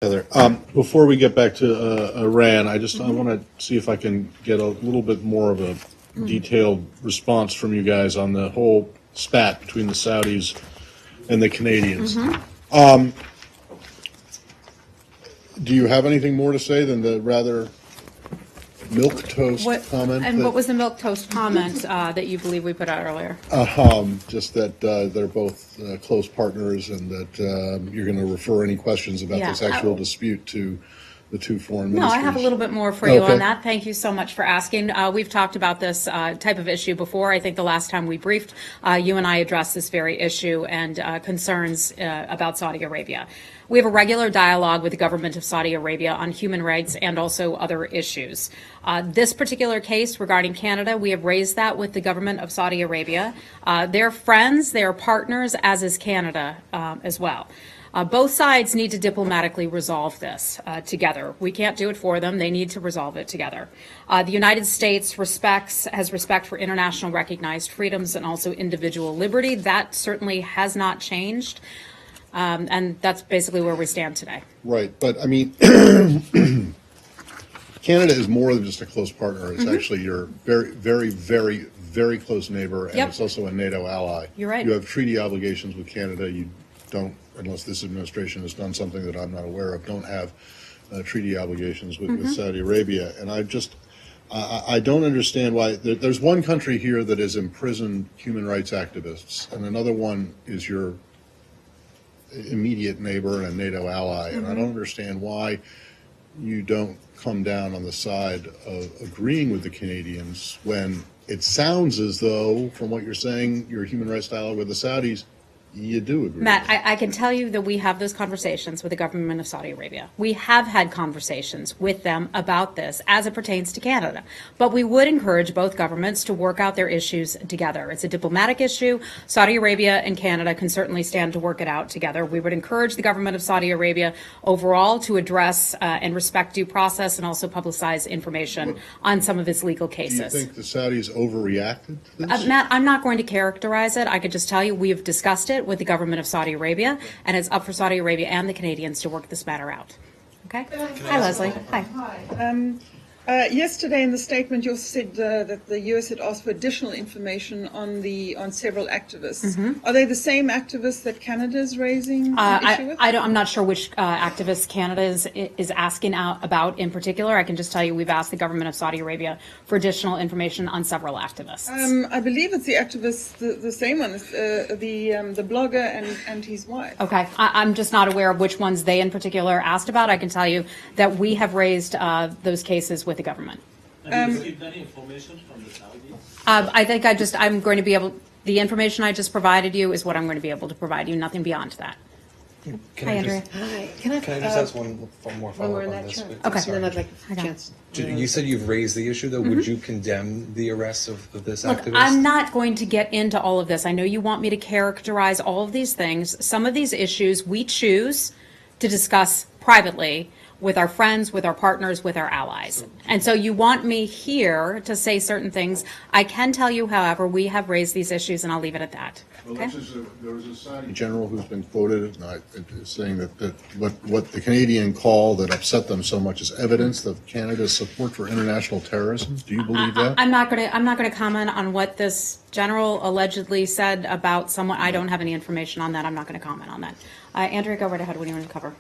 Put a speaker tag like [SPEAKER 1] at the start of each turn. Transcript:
[SPEAKER 1] Heather, before we get back to Iran, I want to see if I can get a little bit more of a detailed response from you guys on the whole spat between the Saudis and the Canadians. Do you have anything more to say than the rather milquetoast comment?
[SPEAKER 2] And what was the milquetoast comment that you believe we put out earlier?
[SPEAKER 1] Just that they're both close partners, and that you're going to refer any questions about this actual dispute to the two foreign ministries.
[SPEAKER 2] No, I have a little bit more for you on that. Thank you so much for asking. We've talked about this type of issue before. I think the last time we briefed, you and I addressed this very issue and concerns about Saudi Arabia. We have a regular dialogue with the government of Saudi Arabia on human rights and also other issues. This particular case regarding Canada, we have raised that with the government of Saudi Arabia. They're friends, they're partners, as is Canada as well. Both sides need to diplomatically resolve this together. We can't do it for them. They need to resolve it together. The United States has respect for international recognized freedoms and also individual liberty. That certainly has not changed. And that's basically where we stand today.
[SPEAKER 1] Right. But, I mean, Canada is more than just a close partner. It's actually your very, very, very, very close neighbor, and it's also a NATO ally.
[SPEAKER 2] You're right.
[SPEAKER 1] You have treaty obligations with Canada. You don't, unless this administration has done something that I'm not aware of, don't have treaty obligations with Saudi Arabia. And I don't understand why. There's one country here that has imprisoned human rights activists, and another one is your immediate neighbor and a NATO ally. And I don't understand why you don't come down on the side of agreeing with the Canadians when it sounds as though, from what you're saying, your human rights dialogue with the Saudis, you do agree.
[SPEAKER 2] Matt, I can tell you that we have those conversations with the government of Saudi Arabia. We have had conversations with them about this as it pertains to Canada. But we would encourage both governments to work out their issues together. It's a diplomatic issue. Saudi Arabia and Canada can certainly stand to work it out together. We would encourage the government of Saudi Arabia overall to address and respect due process and also publicize information on some of its legal cases.
[SPEAKER 1] Do you think the Saudis overreacted to this?
[SPEAKER 2] Matt, I'm not going to characterize it. I could just tell you we have discussed it with the government of Saudi Arabia, and it's up for Saudi Arabia and the Canadians to work this matter out. Okay? Hi, Leslie. Hi.
[SPEAKER 3] Yesterday in the statement, you said that the U.S. had asked for additional information on several activists. Are they the same activists that Canada is raising an issue with?
[SPEAKER 2] I'm not sure which activists Canada is asking about in particular. I can just tell you we've asked the government of Saudi Arabia for additional information on several activists.
[SPEAKER 3] I believe it's the activists, the same one, the blogger and his wife.
[SPEAKER 2] Okay. I'm just not aware of which ones they in particular asked about. I can tell you that we have raised those cases with the government.
[SPEAKER 4] Have you received any information from the Saudis?
[SPEAKER 2] I think I'm going to be able, the information I just provided you is what I'm going to be able to provide you, nothing beyond that. Hi, Andrea.
[SPEAKER 5] Hi. Can I just ask one more follow-up on this?
[SPEAKER 3] Sure.
[SPEAKER 2] Okay.
[SPEAKER 5] Sorry.
[SPEAKER 3] Then I'd like a chance.
[SPEAKER 5] You said you've raised the issue, though. Would you condemn the arrest of this
[SPEAKER 2] Look,
[SPEAKER 5] activist?
[SPEAKER 2] I'm not going to get into all of this. I know you want me to characterize all of these things. Some of these issues we choose to discuss privately with our friends, with our partners, with our allies. And so you want me here to say certain things. I can tell you, however, we have raised these issues, and I'll leave it at that.
[SPEAKER 1] Well, there was a Saudi general who's been quoted saying that what the Canadian call that upset them so much is evidence of Canada's support for international terrorism. Do you believe that?
[SPEAKER 2] I'm not going to comment on what this general allegedly said about someone. I don't have any information on that. I'm not going to comment on that. Andrea, go right ahead. What do you want to cover?